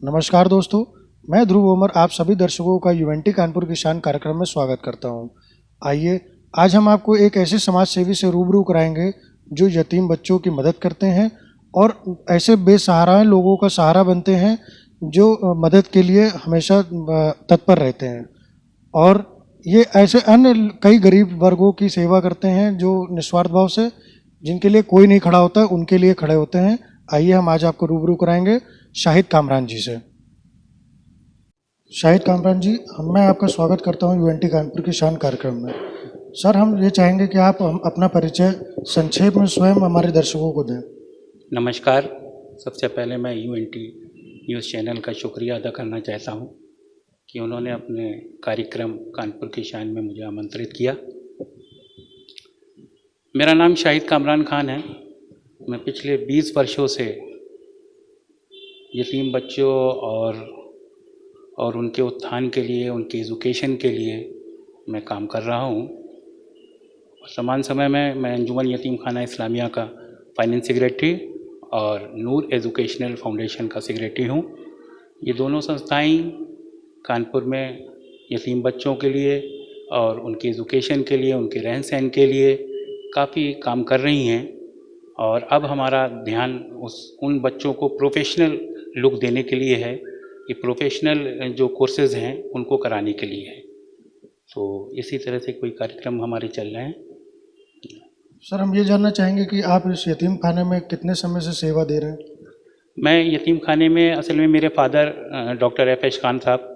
नमस्कार दोस्तों, मैं ध्रुव ओमर आप सभी दर्शकों का यूएनटी कानपुर की शान कार्यक्रम में स्वागत करता हूं। आइए आज हम आपको एक ऐसे समाज सेवी से रूबरू कराएंगे जो यतीम बच्चों की मदद करते हैं और ऐसे बेसहारा लोगों का सहारा बनते हैं जो मदद के लिए हमेशा तत्पर रहते हैं। और ये ऐसे अन्य कई गरीब वर्गों की सेवा करते हैं जो निस्वार्थ भाव से, जिनके लिए कोई नहीं खड़ा होता, उनके लिए खड़े होते हैं। आइए हम आज आपको रूबरू कराएंगे शाहिद कामरान जी से। शाहिद कामरान जी, मैं आपका स्वागत करता हूं यूएनटी कानपुर की शान कार्यक्रम में। सर, हम ये चाहेंगे कि आप अपना परिचय संक्षेप में स्वयं हमारे दर्शकों को दें। नमस्कार। सबसे पहले मैं यूएनटी न्यूज़ चैनल का शुक्रिया अदा करना चाहता हूं कि उन्होंने अपने कार्यक्रम कानपुर की शान में मुझे आमंत्रित किया। मेरा नाम शाहिद कामरान खान है। मैं पिछले 20 वर्षों से यतीम बच्चों और उनके उत्थान के लिए, उनके एजुकेशन के लिए मैं काम कर रहा हूं। वर्तमान समय में मैं अंजुमन यतीम खाना इस्लामिया का फाइनेंस सेक्रेटरी और नूर एजुकेशनल फाउंडेशन का सेक्रेटरी हूँ। ये दोनों संस्थाएं कानपुर में यतीम बच्चों के लिए और उनके एजुकेशन के लिए, उनके रहन सहन के लिए काफ़ी काम कर रही हैं। और अब हमारा ध्यान उन बच्चों को प्रोफेशनल लुक देने के लिए है। ये प्रोफेशनल जो कोर्सेज़ हैं उनको कराने के लिए है। तो इसी तरह से कोई कार्यक्रम हमारे चल रहे हैं। सर, हम ये जानना चाहेंगे कि आप इस यतीम खाने में कितने समय से सेवा दे रहे हैं? मैं यतीम खाने में असल में मेरे फादर डॉक्टर एफ.एच. खान साहब,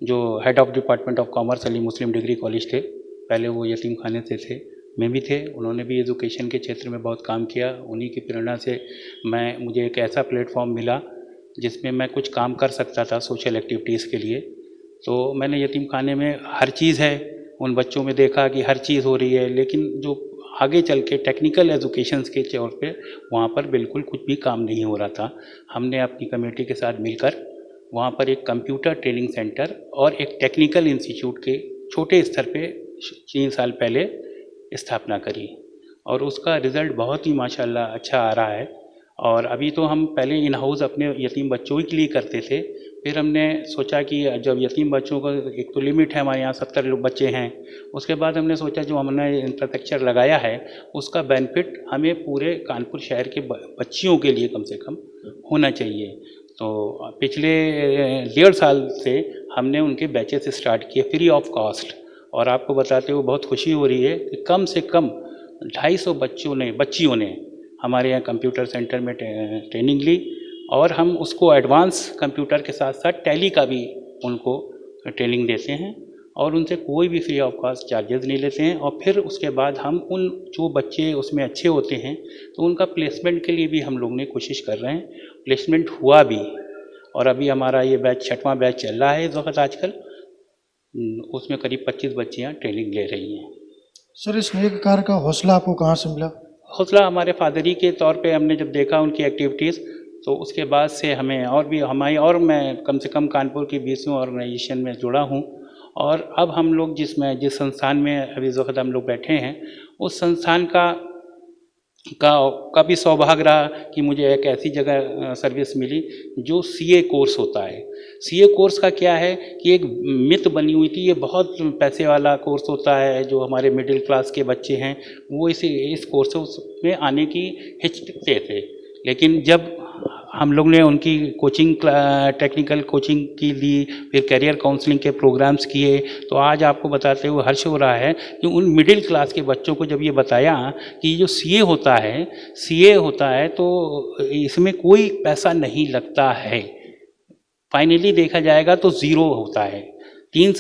जो head of department of commerce Ali Muslim degree college थे, पहले वो यतीम खाने से थे, मैं भी थे। उन्होंने भी एजुकेशन के क्षेत्र में बहुत काम किया। उन्हीं की प्रेरणा से मुझे एक ऐसा प्लेटफॉर्म मिला जिसमें मैं कुछ काम कर सकता था सोशल एक्टिविटीज़ के लिए। तो मैंने यतीम खाने में हर चीज़ है, उन बच्चों में देखा कि हर चीज़ हो रही है, लेकिन जो आगे चल के टेक्निकल एजुकेशंस के तौर पे वहाँ पर बिल्कुल कुछ भी काम नहीं हो रहा था। हमने अपनी कमेटी के साथ मिलकर वहाँ पर एक कंप्यूटर ट्रेनिंग सेंटर और एक टेक्निकल इंस्टीट्यूट के छोटे स्तर पे 3 साल पहले स्थापना करी और उसका रिज़ल्ट बहुत ही माशाल्लाह अच्छा आ रहा है। और अभी तो हम पहले इन हाउस अपने यतीम बच्चों के लिए करते थे, फिर हमने सोचा कि जब यतीम बच्चों का एक तो लिमिट है, हमारे यहाँ 70 लोग बच्चे हैं, उसके बाद हमने सोचा जो हमने इंफ्रास्ट्रक्चर लगाया है उसका बेनिफिट हमें पूरे कानपुर शहर के बच्चियों के लिए कम से कम होना चाहिए। तो पिछले 1.5 साल से हमने उनके बैचेस स्टार्ट किए फ्री ऑफ कॉस्ट। और आपको बताते हुए बहुत खुशी हो रही है कि कम से कम 250 बच्चियों ने हमारे यहाँ कंप्यूटर सेंटर में ट्रेनिंग ली और हम उसको एडवांस कंप्यूटर के साथ साथ टैली का भी उनको ट्रेनिंग देते हैं और उनसे कोई भी फ्री ऑफ कॉस्ट चार्जेस नहीं लेते हैं। और फिर उसके बाद हम उन जो बच्चे उसमें अच्छे होते हैं तो उनका प्लेसमेंट के लिए भी हम लोग ने कोशिश कर रहे हैं। प्लेसमेंट हुआ भी और अभी हमारा ये बैच 6वां बैच चल रहा है इस वक्त आजकल। उसमें करीब 25 बच्चियाँ ट्रेनिंग ले रही हैं। सर, इस नेक कार्य का हौसला आपको कहाँ से मिला? हौसला हमारे फादर ही के तौर पे हमने जब देखा उनकी एक्टिविटीज़, तो उसके बाद से हमें और भी मैं कम से कम कानपुर की 20वीं ऑर्गेनाइजेशन में जुड़ा हूँ। और अब हम लोग जिस संस्थान में अभी इस वक्त हम लोग बैठे हैं, उस संस्थान का भी सौभाग्य रहा कि मुझे एक ऐसी जगह सर्विस मिली जो सीए कोर्स होता है। सीए कोर्स का क्या है कि एक मिथ बनी हुई थी, ये बहुत पैसे वाला कोर्स होता है, जो हमारे मिडिल क्लास के बच्चे हैं वो इस कोर्स में आने की हिचकते थे। लेकिन जब हम लोग ने उनकी टेक्निकल कोचिंग की ली, फिर करियर काउंसलिंग के प्रोग्राम्स किए, तो आज आपको बताते हुए हर्ष हो रहा है कि उन मिडिल क्लास के बच्चों को जब ये बताया कि जो सीए होता है तो इसमें कोई पैसा नहीं लगता है, फाइनली देखा जाएगा तो ज़ीरो होता है। 3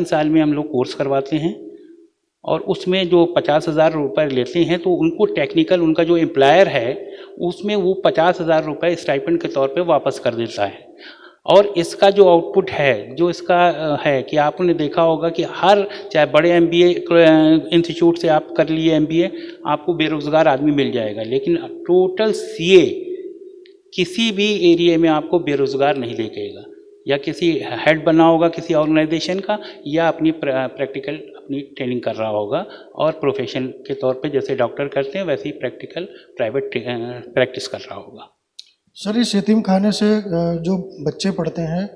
साल में हम लोग कोर्स करवाते हैं और उसमें जो 50,000 रुपये लेते हैं तो उनको टेक्निकल, उनका जो एम्प्लॉयर है उसमें वो 50,000 रुपये स्टाइपेंड के तौर पे वापस कर देता है। और इसका जो आउटपुट है, जो इसका है कि आपने देखा होगा कि चाहे बड़े एमबीए इंस्टीट्यूट से आप कर लिए एमबीए, आपको बेरोज़गार आदमी मिल जाएगा, लेकिन टोटल सीए किसी भी एरिया में आपको बेरोज़गार नहीं देखेगा। या किसी हेड बना होगा किसी ऑर्गेनाइजेशन का, या अपनी प्रैक्टिकल अपनी ट्रेनिंग कर रहा होगा और प्रोफेशन के तौर पे जैसे डॉक्टर करते हैं वैसे ही प्रैक्टिकल प्राइवेट प्रैक्टिस कर रहा होगा। सर इस यतीम खाने से जो बच्चे पढ़ते हैं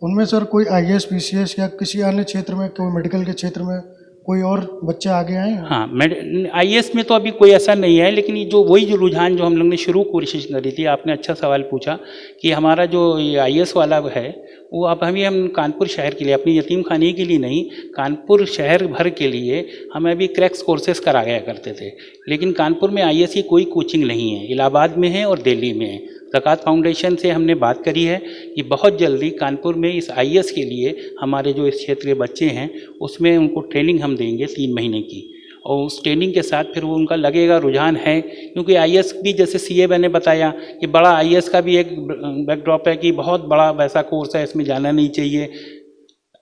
उनमें सर कोई आईएएस पीसीएस या किसी अन्य क्षेत्र में, कोई मेडिकल के क्षेत्र में कोई और बच्चे आगे आए हैं? हाँ, मैं आईएएस में तो अभी कोई ऐसा नहीं है, लेकिन ये जो वही जो रुझान जो हम लोग ने शुरू कोशिश करी थी, आपने अच्छा सवाल पूछा कि हमारा जो ये आईएएस वाला है वो अब हम कानपुर शहर के लिए, अपनी यतीम खाने के लिए नहीं, कानपुर शहर भर के लिए हम अभी क्रैक्स कोर्सेज कराया करते थे। लेकिन कानपुर में आईएएस की कोई कोचिंग नहीं है, इलाहाबाद में है और दिल्ली में है। ज़कात फाउंडेशन से हमने बात करी है कि बहुत जल्दी कानपुर में इस आईएएस के लिए हमारे जो इस क्षेत्र के बच्चे हैं उसमें उनको ट्रेनिंग हम देंगे 3 महीने की, और उस ट्रेनिंग के साथ फिर वो उनका लगेगा रुझान है, क्योंकि आईएएस भी जैसे सीए मैंने बताया कि बड़ा आईएएस का भी एक बैकड्रॉप है कि बहुत बड़ा वैसा कोर्स है, इसमें जाना नहीं चाहिए।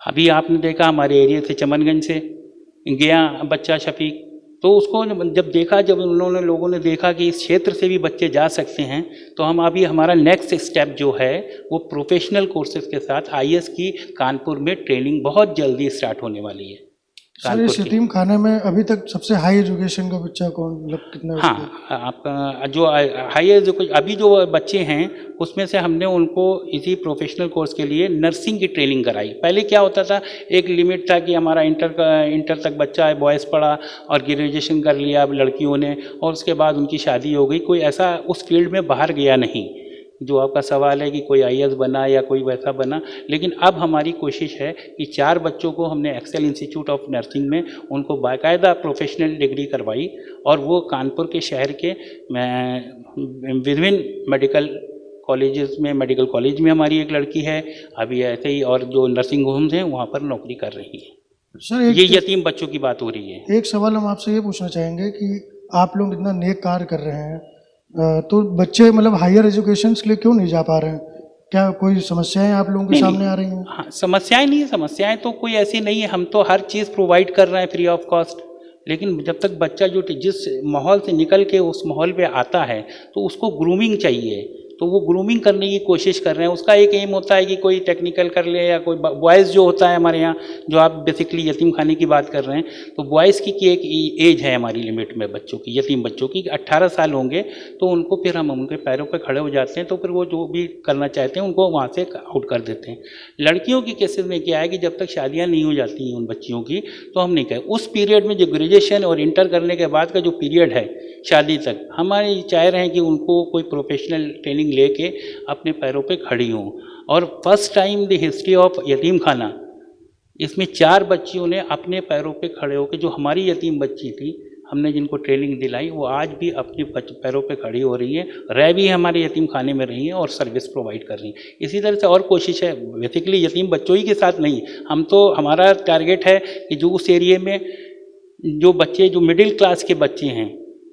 अभी आपने देखा हमारे एरिया से चमनगंज से गया बच्चा शफीक, तो उसको जब देखा, जब उन्होंने लोगों ने देखा कि इस क्षेत्र से भी बच्चे जा सकते हैं, तो हम अभी हमारा नेक्स्ट स्टेप जो है वो प्रोफेशनल कोर्सेज के साथ आईएएस की कानपुर में ट्रेनिंग बहुत जल्दी स्टार्ट होने वाली है। सर इस यतीम खाने में अभी तक सबसे हाई एजुकेशन का बच्चा कौन, मतलब कितना? हाँ, आपका जो हाई एजुकेशन अभी जो बच्चे हैं उसमें से हमने उनको इसी प्रोफेशनल कोर्स के लिए नर्सिंग की ट्रेनिंग कराई। पहले क्या होता था, एक लिमिट था कि हमारा इंटर तक बच्चा है, बॉयज़ पढ़ा और ग्रेजुएशन कर लिया अब लड़कियों ने, और उसके बाद उनकी शादी हो गई, कोई ऐसा उस फील्ड में बाहर गया नहीं। जो आपका सवाल है कि कोई आईएएस बना या कोई वैसा बना, लेकिन अब हमारी कोशिश है कि 4 बच्चों को हमने एक्सेल इंस्टीट्यूट ऑफ नर्सिंग में उनको बाकायदा प्रोफेशनल डिग्री करवाई, और वो कानपुर के शहर के विभिन्न मेडिकल कॉलेजेस में, मेडिकल कॉलेज में हमारी एक लड़की है अभी ऐसे ही, और जो नर्सिंग होम्स हैं वहाँ पर नौकरी कर रही है। सर ये यतीम बच्चों की बात हो रही है। एक सवाल हम आपसे ये पूछना चाहेंगे कि आप लोग इतना नेक कार्य कर रहे हैं, तो बच्चे मतलब हायर एजुकेशन के लिए क्यों नहीं जा पा रहे हैं? क्या कोई समस्याएं आप लोगों के सामने आ रही हैं? हाँ, समस्याएं नहीं, समस्याएं तो कोई ऐसी नहीं है, हम तो हर चीज़ प्रोवाइड कर रहे हैं फ्री ऑफ कॉस्ट। लेकिन जब तक बच्चा जो जिस माहौल से निकल के उस माहौल पे आता है तो उसको ग्रूमिंग चाहिए, तो वो ग्रूमिंग करने की कोशिश कर रहे हैं। उसका एक एम होता है कि कोई टेक्निकल कर ले, या कोई बॉयज़ जो होता है हमारे यहाँ, जो आप बेसिकली यतीम खाने की बात कर रहे हैं, तो बॉयज़ की एक एज है हमारी लिमिट में बच्चों की, यतीम बच्चों की 18 साल होंगे तो उनको फिर हम उनके पैरों पर खड़े हो जाते हैं, तो फिर वो जो भी करना चाहते हैं उनको वहाँ से आउट कर देते हैं। लड़कियों की केसेस में क्या है कि जब तक शादियाँ नहीं हो जाती हैं उन बच्चियों की, तो हम नहीं कहें उस पीरियड में, जो ग्रेजुएशन और इंटर करने के बाद का जो पीरियड है शादी तक, हमारे चाह रहे हैं कि उनको कोई प्रोफेशनल ट्रेनिंग लेके अपने पैरों पे खड़ी हों। और first time the history of यतीम खाना, इसमें 4 बच्चियों ने अपने पैरों पे खड़े होकर, जो हमारी यतीम बच्ची थी हमने जिनको ट्रेनिंग दिलाई, वो आज भी अपने पैरों पे खड़ी हो रही हैं, रह भी हमारे यतीम खाने में रही हैं और सर्विस प्रोवाइड कर रही हैं। इसी तरह से और कोशिश है, बेसिकली यतीम बच्चों ही के साथ नहीं, हम तो, हमारा टारगेट है कि जो उस एरिए में जो बच्चे, जो मिडिल क्लास के बच्चे हैं,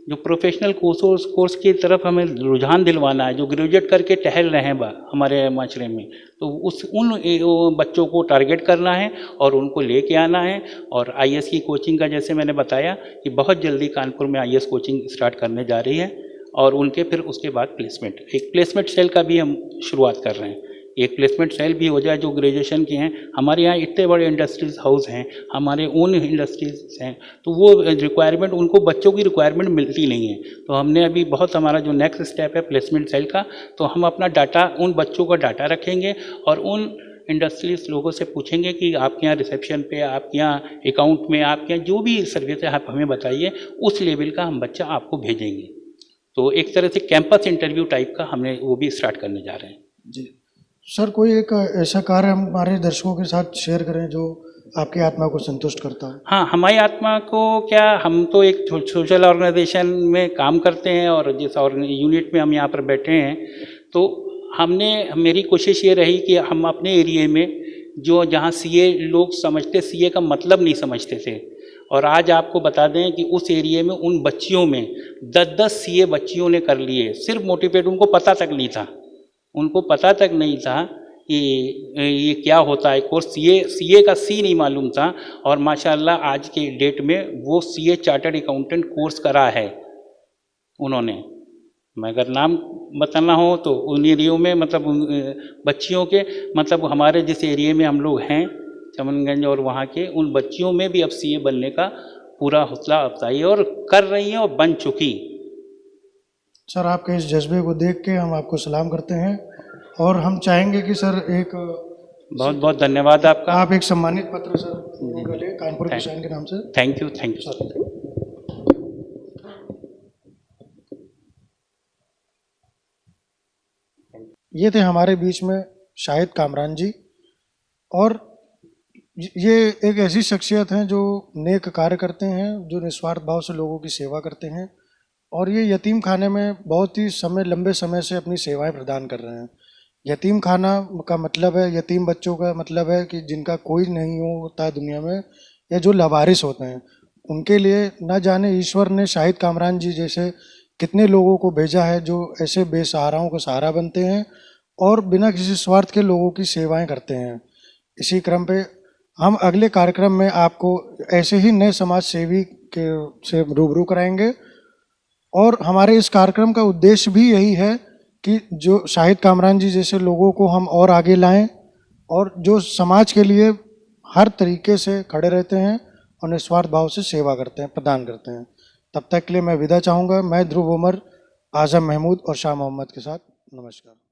जो प्रोफेशनल कोर्स की तरफ हमें रुझान दिलवाना है, जो ग्रेजुएट करके टहल रहे हैं हमारे माशरे में, तो उन बच्चों को टारगेट करना है और उनको लेके आना है। और आईएएस की कोचिंग का, जैसे मैंने बताया कि बहुत जल्दी कानपुर में आईएएस कोचिंग स्टार्ट करने जा रही है, और उनके फिर उसके बाद प्लेसमेंट, एक प्लेसमेंट सेल का भी हम शुरुआत कर रहे हैं। एक प्लेसमेंट सेल भी हो जाए जो ग्रेजुएशन के हैं। हमारे यहाँ इतने बड़े इंडस्ट्रीज हाउस हैं, हमारे ओन इंडस्ट्रीज हैं, तो वो रिक्वायरमेंट, उनको बच्चों की रिक्वायरमेंट मिलती नहीं है। तो हमने अभी बहुत, हमारा जो नेक्स्ट स्टेप है प्लेसमेंट सेल का, तो हम अपना डाटा, उन बच्चों का डाटा रखेंगे और उन इंडस्ट्रीज लोगों से पूछेंगे कि आपके यहाँ रिसेप्शन पे, आपके यहाँ अकाउंट में, आपके यहाँ जो भी सर्विस है आप हमें बताइए, उस लेवल का हम बच्चा आपको भेजेंगे। तो एक तरह से कैंपस इंटरव्यू टाइप का हमने वो भी स्टार्ट करने जा रहे हैं। जी सर, कोई एक ऐसा कार्य हम हमारे दर्शकों के साथ शेयर करें जो आपकी आत्मा को संतुष्ट करता है? हाँ, हमारी आत्मा को क्या, हम तो एक सोशल ऑर्गेनाइजेशन में काम करते हैं, और जिस यूनिट में हम यहाँ पर बैठे हैं, तो मेरी कोशिश ये रही कि हम अपने एरिए में, जो जहाँ सीए लोग समझते, सीए का मतलब नहीं समझते थे, और आज आपको बता दें कि उस एरिए में उन बच्चियों में 10-10 सीए बच्चियों ने कर लिए, सिर्फ मोटिवेट, उनको पता तक नहीं था, उनको पता तक नहीं था कि ये क्या होता है कोर्स, सीए का सी नहीं मालूम था, और माशाल्लाह आज के डेट में वो सीए चार्टर्ड अकाउंटेंट कोर्स करा है उन्होंने। मैं अगर नाम बताना हो तो उन एरियो में, मतलब बच्चियों के, मतलब हमारे जिस एरिए में हम लोग हैं चमनगंज, और वहाँ के उन बच्चियों में भी अब सीए बनने का पूरा हौसला अफजाई और कर रही हैं और बन चुकी। सर आपके इस जज्बे को देख के हम आपको सलाम करते हैं और हम चाहेंगे कि सर एक बहुत बहुत धन्यवाद आपका। आप एक सम्मानित पत्र सर उनका लें कानपुर किसान के नाम से। Thank you sir. ये थे हमारे बीच में शाहिद कामरान जी, और ये एक ऐसी शख्सियत हैं जो नेक कार्य करते हैं, जो निस्वार्थ भाव से लोगों की सेवा करते हैं, और ये यतीम खाने में बहुत ही लंबे समय से अपनी सेवाएं प्रदान कर रहे हैं। यतीम खाना का मतलब है, यतीम बच्चों का मतलब है कि जिनका कोई नहीं होता दुनिया में, या जो लावारिस होते हैं, उनके लिए न जाने ईश्वर ने शाहिद कामरान जी जैसे कितने लोगों को भेजा है जो ऐसे बेसहाराओं का सहारा बनते हैं और बिना किसी स्वार्थ के लोगों की सेवाएं करते हैं। इसी क्रम पे हम अगले कार्यक्रम में आपको ऐसे ही नए समाज सेवी के से रूबरू कराएंगे, और हमारे इस कार्यक्रम का उद्देश्य भी यही है कि जो शाहिद कामरान जी जैसे लोगों को हम और आगे लाएं, और जो समाज के लिए हर तरीके से खड़े रहते हैं और निस्वार्थ भाव से सेवा करते हैं, प्रदान करते हैं। तब तक के लिए मैं विदा चाहूँगा। मैं ध्रुव उमर, आज़म महमूद और शाह मोहम्मद के साथ नमस्कार।